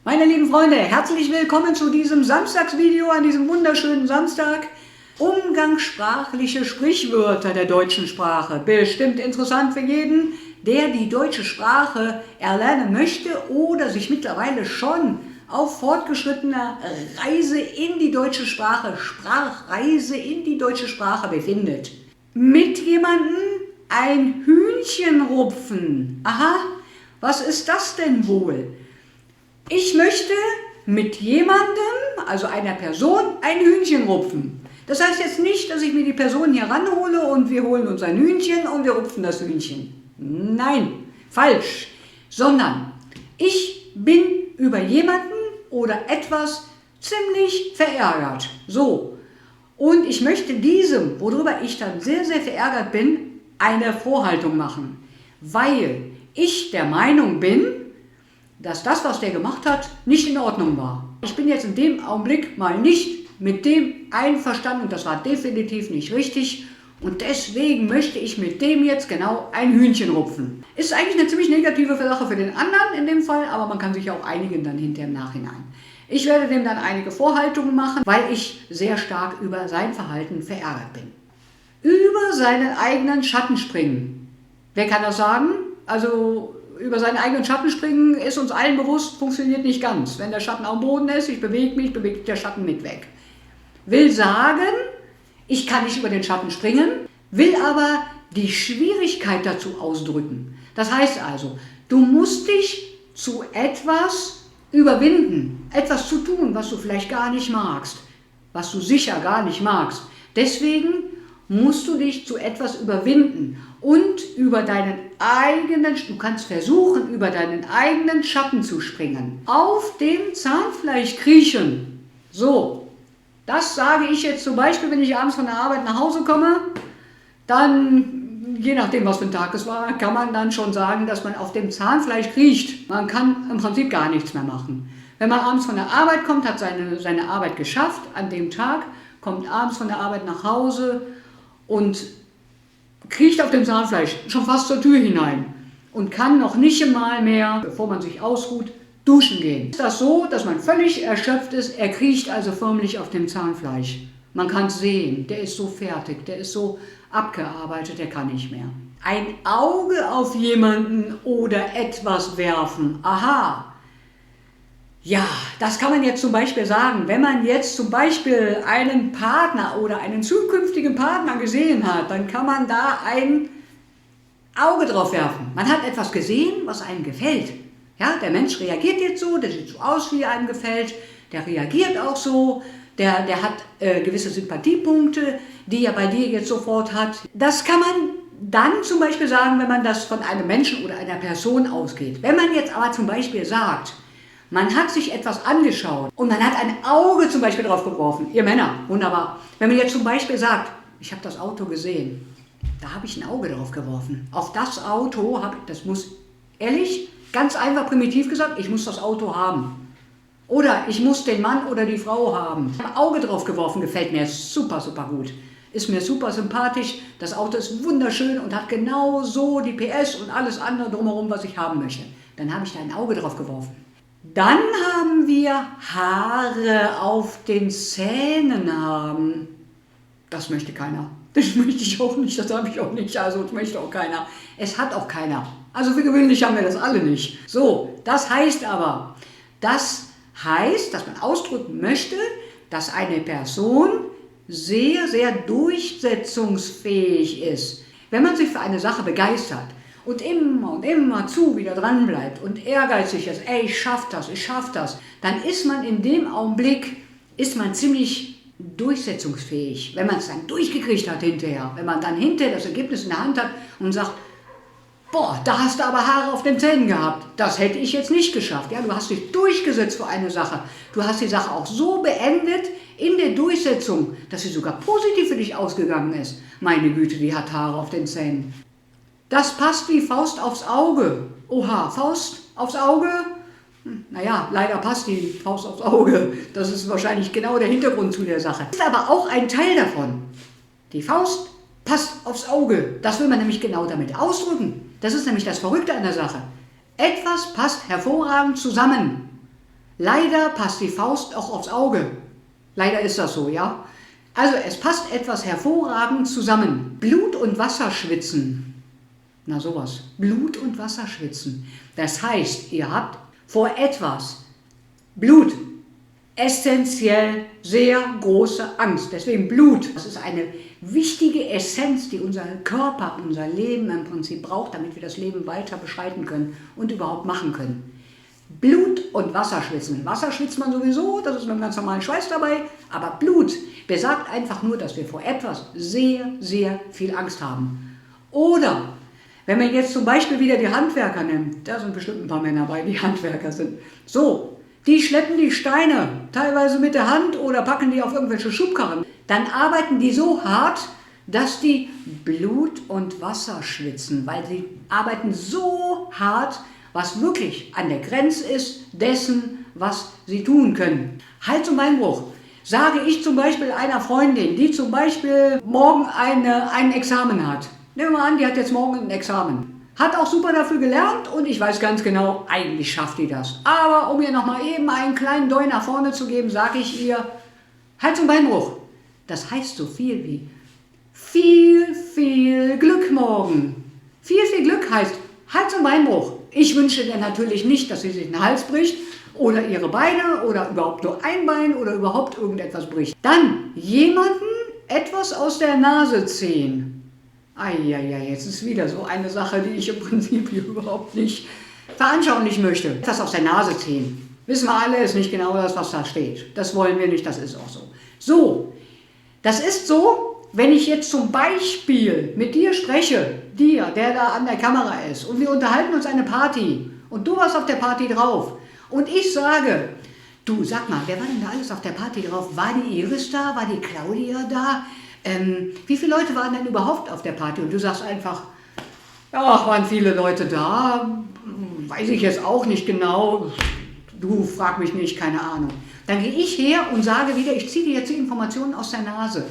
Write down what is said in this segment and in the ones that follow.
Meine lieben Freunde, herzlich willkommen zu diesem Samstagsvideo an diesem wunderschönen Samstag. Umgangssprachliche Sprichwörter der deutschen Sprache. Bestimmt interessant für jeden, der die deutsche Sprache erlernen möchte oder sich mittlerweile schon auf fortgeschrittener Reise in die deutsche Sprache, Sprachreise in die deutsche Sprache befindet. Mit jemandem ein Hühnchen rupfen. Aha, was ist das denn wohl? Ich möchte mit jemandem, also einer Person, ein Hühnchen rupfen. Das heißt jetzt nicht, dass ich mir die Person hier ranhole und wir holen uns ein Hühnchen und wir rupfen das Hühnchen. Nein, falsch. Sondern ich bin über jemanden oder etwas ziemlich verärgert. So. Und ich möchte diesem, worüber ich dann sehr, sehr verärgert bin, eine Vorhaltung machen. Weil ich der Meinung bin, dass das, was der gemacht hat, nicht in Ordnung war. Ich bin jetzt in dem Augenblick mal nicht mit dem einverstanden, das war definitiv nicht richtig und deswegen möchte ich mit dem jetzt genau ein Hühnchen rupfen. Ist eigentlich eine ziemlich negative Sache für den anderen in dem Fall, aber man kann sich ja auch einigen dann hinterher im Nachhinein. Ich werde dem dann einige Vorhaltungen machen, weil ich sehr stark über sein Verhalten verärgert bin. Über seinen eigenen Schatten springen. Wer kann das sagen? Also über seinen eigenen Schatten springen ist uns allen bewusst, funktioniert nicht ganz. Wenn der Schatten am Boden ist, ich bewege mich, bewegt der Schatten mit weg. Will sagen, ich kann nicht über den Schatten springen, will aber die Schwierigkeit dazu ausdrücken. Das heißt also, du musst dich zu etwas überwinden, etwas zu tun, was du vielleicht gar nicht magst, was du sicher gar nicht magst. Deswegen musst du dich zu etwas überwinden und über deinen eigenen, du kannst versuchen, über deinen eigenen Schatten zu springen. Auf dem Zahnfleisch kriechen. So, das sage ich jetzt zum Beispiel, wenn ich abends von der Arbeit nach Hause komme, dann, je nachdem was für ein Tag es war, kann man dann schon sagen, dass man auf dem Zahnfleisch kriecht. Man kann im Prinzip gar nichts mehr machen. Wenn man abends von der Arbeit kommt, hat seine Arbeit geschafft an dem Tag, kommt abends von der Arbeit nach Hause und kriecht auf dem Zahnfleisch schon fast zur Tür hinein und kann noch nicht einmal mehr, bevor man sich ausruht, duschen gehen. Ist das so, dass man völlig erschöpft ist, er kriecht also förmlich auf dem Zahnfleisch. Man kann es sehen, der ist so fertig, der ist so abgearbeitet, der kann nicht mehr. Ein Auge auf jemanden oder etwas werfen, aha. Ja, das kann man jetzt zum Beispiel sagen, wenn man jetzt zum Beispiel einen Partner oder einen zukünftigen Partner gesehen hat, dann kann man da ein Auge drauf werfen. Man hat etwas gesehen, was einem gefällt. Ja, der Mensch reagiert jetzt so, der sieht so aus, wie einem gefällt, der reagiert auch so, der hat gewisse Sympathiepunkte, die er bei dir jetzt sofort hat. Das kann man dann zum Beispiel sagen, wenn man das von einem Menschen oder einer Person ausgeht. Wenn man jetzt aber zum Beispiel sagt, man hat sich etwas angeschaut und man hat ein Auge zum Beispiel drauf geworfen. Ihr Männer, wunderbar. Wenn man jetzt zum Beispiel sagt, ich habe das Auto gesehen, da habe ich ein Auge drauf geworfen. Auf das Auto das muss, ehrlich, ganz einfach primitiv gesagt, ich muss das Auto haben. Oder ich muss den Mann oder die Frau haben. Ich habe ein Auge drauf geworfen, gefällt mir super, super gut. Ist mir super sympathisch, das Auto ist wunderschön und hat genau so die PS und alles andere drumherum, was ich haben möchte. Dann habe ich da ein Auge drauf geworfen. Dann haben wir Haare auf den Zähnen haben. Das möchte keiner. Das möchte ich auch nicht, das habe ich auch nicht, also das möchte auch keiner. Es hat auch keiner. Also für gewöhnlich haben wir das alle nicht. So, das heißt aber, dass man ausdrücken möchte, dass eine Person sehr, sehr durchsetzungsfähig ist. Wenn man sich für eine Sache begeistert, und immer zu wieder dran bleibt und ehrgeizig ist, ey, ich schaff das, dann ist man in dem Augenblick, ziemlich durchsetzungsfähig, wenn man es dann durchgekriegt hat hinterher, wenn man dann hinterher das Ergebnis in der Hand hat und sagt, boah, da hast du aber Haare auf den Zähnen gehabt, das hätte ich jetzt nicht geschafft. Ja, du hast dich durchgesetzt für eine Sache, du hast die Sache auch so beendet in der Durchsetzung, dass sie sogar positiv für dich ausgegangen ist. Meine Güte, die hat Haare auf den Zähnen. Das passt wie Faust aufs Auge. Oha, Faust aufs Auge? Naja, leider passt die Faust aufs Auge. Das ist wahrscheinlich genau der Hintergrund zu der Sache. Das ist aber auch ein Teil davon. Die Faust passt aufs Auge. Das will man nämlich genau damit ausdrücken. Das ist nämlich das Verrückte an der Sache. Etwas passt hervorragend zusammen. Leider passt die Faust auch aufs Auge. Leider ist das so, ja. Also es passt etwas hervorragend zusammen. Blut und Wasser schwitzen. Na sowas. Blut und Wasser schwitzen. Das heißt, ihr habt vor etwas Blut essentiell sehr große Angst. Deswegen Blut. Das ist eine wichtige Essenz, die unser Körper, unser Leben im Prinzip braucht, damit wir das Leben weiter beschreiten können und überhaupt machen können. Blut und Wasser schwitzen. Wasser schwitzt man sowieso, das ist mit einem ganz normalen Schweiß dabei, aber Blut besagt einfach nur, dass wir vor etwas sehr, sehr viel Angst haben. Oder, wenn man jetzt zum Beispiel wieder die Handwerker nimmt, da sind bestimmt ein paar Männer bei, die Handwerker sind. So, die schleppen die Steine, teilweise mit der Hand oder packen die auf irgendwelche Schubkarren. Dann arbeiten die so hart, dass die Blut und Wasser schwitzen, weil sie arbeiten so hart, was wirklich an der Grenze ist dessen, was sie tun können. Hals- und Beinbruch. Sage ich zum Beispiel einer Freundin, die zum Beispiel morgen ein Examen hat. Nehmen wir mal an, die hat jetzt morgen ein Examen. Hat auch super dafür gelernt und ich weiß ganz genau, eigentlich schafft die das. Aber um ihr nochmal eben einen kleinen Doi nach vorne zu geben, sage ich ihr, Hals- und Beinbruch. Das heißt so viel wie viel, viel Glück morgen. Viel, viel Glück heißt Hals- und Beinbruch. Ich wünsche dir natürlich nicht, dass sie sich den Hals bricht oder ihre Beine oder überhaupt nur ein Bein oder überhaupt irgendetwas bricht. Dann jemanden etwas aus der Nase ziehen. Eieiei, jetzt ist wieder so eine Sache, die ich im Prinzip hier überhaupt nicht veranschaulichen möchte. Etwas aus der Nase ziehen. Wissen wir alle, ist nicht genau das, was da steht. Das wollen wir nicht, das ist auch so. So, das ist so, wenn ich jetzt zum Beispiel mit dir spreche, dir, der da an der Kamera ist, und wir unterhalten uns eine Party und du warst auf der Party drauf und ich sage, du, sag mal, wer war denn da alles auf der Party drauf? War die Iris da? War die Claudia da? Wie viele Leute waren denn überhaupt auf der Party? Und du sagst einfach, ja, waren viele Leute da, weiß ich jetzt auch nicht genau, du, frag mich nicht, keine Ahnung. Dann gehe ich her und sage wieder, ich ziehe dir jetzt die Informationen aus der Nase.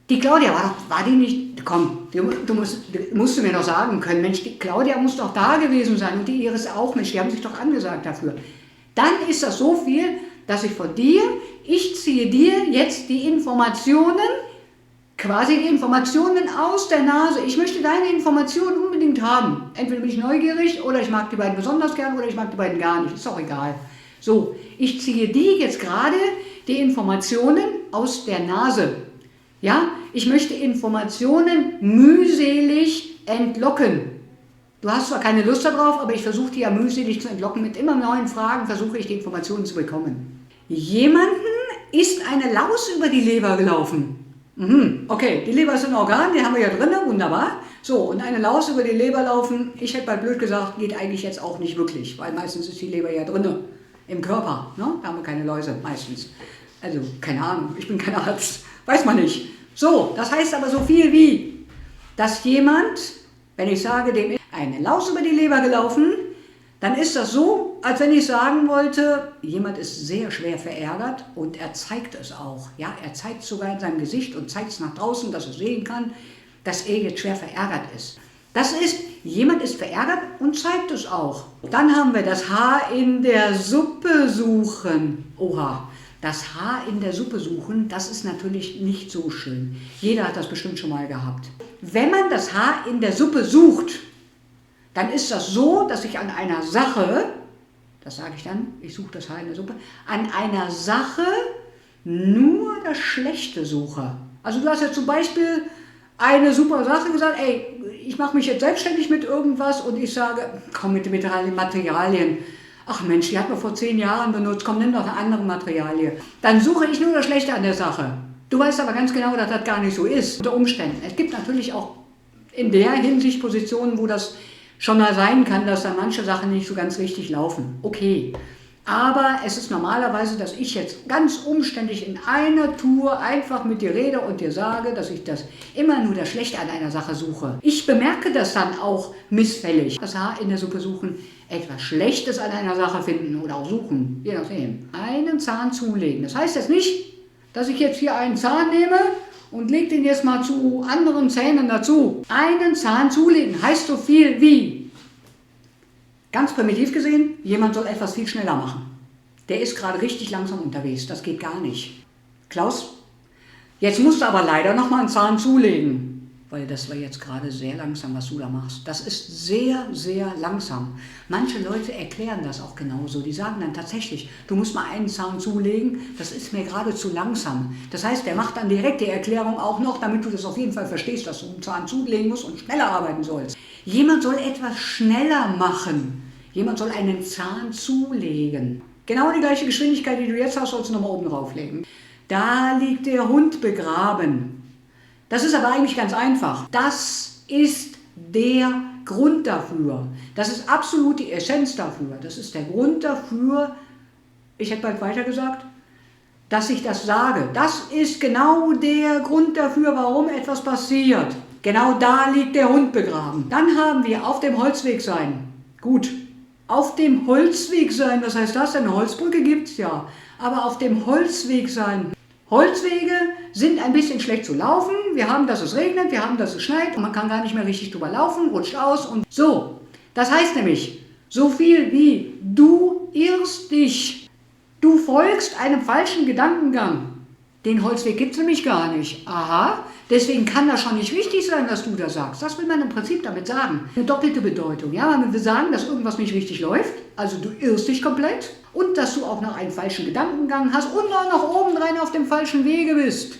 Die Claudia, war die nicht, komm, musst du mir doch sagen können, Mensch, die Claudia muss doch da gewesen sein und die Iris auch, Mensch, die haben sich doch angesagt dafür. Dann ist das so viel, dass ich ziehe dir jetzt die Informationen, quasi die Informationen aus der Nase. Ich möchte deine Informationen unbedingt haben. Entweder bin ich neugierig oder ich mag die beiden besonders gern oder ich mag die beiden gar nicht, ist auch egal. So, ich ziehe dir jetzt gerade die Informationen aus der Nase. Ja, ich möchte Informationen mühselig entlocken. Du hast zwar keine Lust darauf, aber ich versuche die ja mühselig zu entlocken. Mit immer neuen Fragen versuche ich die Informationen zu bekommen. Jemanden ist eine Laus über die Leber gelaufen. Okay, die Leber ist ein Organ, die haben wir ja drin, wunderbar. So, und eine Laus über die Leber laufen, ich hätte mal blöd gesagt, geht eigentlich jetzt auch nicht wirklich, weil meistens ist die Leber ja drin im Körper. Ne? Da haben wir keine Läuse, meistens. Also, keine Ahnung, ich bin kein Arzt, weiß man nicht. So, das heißt aber so viel wie, dass jemand, wenn ich sage, dem ist eine Laus über die Leber gelaufen, dann ist das so, als wenn ich sagen wollte, jemand ist sehr schwer verärgert und er zeigt es auch. Ja, er zeigt es sogar in seinem Gesicht und zeigt es nach draußen, dass er sehen kann, dass er jetzt schwer verärgert ist. Das ist, jemand ist verärgert und zeigt es auch. Dann haben wir das Haar in der Suppe suchen. Oha, das Haar in der Suppe suchen, das ist natürlich nicht so schön. Jeder hat das bestimmt schon mal gehabt. Wenn man das Haar in der Suppe sucht, dann ist das so, dass ich an einer Sache, das sage ich dann, ich suche das Haar in der Suppe, an einer Sache nur das Schlechte suche. Also du hast jetzt zum Beispiel eine super Sache gesagt, ey, ich mache mich jetzt selbstständig mit irgendwas und ich sage, komm mit den Materialien. Ach Mensch, die hat man vor 10 Jahren benutzt, komm, nimm doch eine andere Materialie. Dann suche ich nur das Schlechte an der Sache. Du weißt aber ganz genau, dass das gar nicht so ist, unter Umständen. Es gibt natürlich auch in der Hinsicht Positionen, wo das schon mal sein kann, dass da manche Sachen nicht so ganz richtig laufen. Okay, aber es ist normalerweise, dass ich jetzt ganz umständlich in einer Tour einfach mit dir rede und dir sage, dass ich das immer nur das Schlechte an einer Sache suche. Ich bemerke das dann auch missfällig. Das Haar in der Suppe suchen, etwas Schlechtes an einer Sache finden oder auch suchen, je nachdem. Einen Zahn zulegen. Das heißt jetzt nicht, dass ich jetzt hier einen Zahn nehme und leg den jetzt mal zu anderen Zähnen dazu. Einen Zahn zulegen heißt so viel wie, ganz primitiv gesehen, jemand soll etwas viel schneller machen. der ist gerade richtig langsam unterwegs. Das geht gar nicht. Klaus, jetzt musst du aber leider noch mal einen Zahn zulegen. Weil das war jetzt gerade sehr langsam, was du da machst. Das ist sehr, sehr langsam. Manche Leute erklären das auch genauso. Die sagen dann tatsächlich, du musst mal einen Zahn zulegen, das ist mir gerade zu langsam. Das heißt, der macht dann direkt die Erklärung auch noch, damit du das auf jeden Fall verstehst, dass du einen Zahn zulegen musst und schneller arbeiten sollst. Jemand soll etwas schneller machen. Jemand soll einen Zahn zulegen. Genau die gleiche Geschwindigkeit, die du jetzt hast, sollst du nochmal oben drauflegen. Da liegt der Hund begraben. Das ist aber eigentlich ganz einfach. Das ist der Grund dafür. Das ist absolut die Essenz dafür. Das ist der Grund dafür, ich hätte bald weiter gesagt, dass ich das sage. Das ist genau der Grund dafür, warum etwas passiert. Genau da liegt der Hund begraben. Dann haben wir auf dem Holzweg sein. Gut, auf dem Holzweg sein, was heißt das denn? Eine Holzbrücke gibt es ja. Aber auf dem Holzweg sein. Holzwege sind ein bisschen schlecht zu laufen. Wir haben, dass es regnet, wir haben, dass es schneit und man kann gar nicht mehr richtig drüber laufen, rutscht aus und so. Das heißt nämlich, so viel wie du irrst dich, du folgst einem falschen Gedankengang. Den Holzweg gibt es nämlich gar nicht. Aha, deswegen kann das schon nicht richtig sein, was du da sagst. Das will man im Prinzip damit sagen. Eine doppelte Bedeutung. Ja, man will sagen, dass irgendwas nicht richtig läuft, also du irrst dich komplett und dass du auch noch einen falschen Gedankengang hast und auch noch obendrein auf dem falschen Wege bist.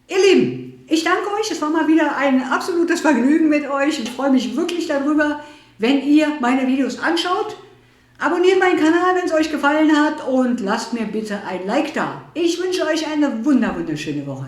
Ihr Lieben, ich danke euch. Es war mal wieder ein absolutes Vergnügen mit euch. Ich freue mich wirklich darüber, wenn ihr meine Videos anschaut. Abonniert meinen Kanal, wenn es euch gefallen hat und lasst mir bitte ein Like da. Ich wünsche euch eine wunderschöne Woche.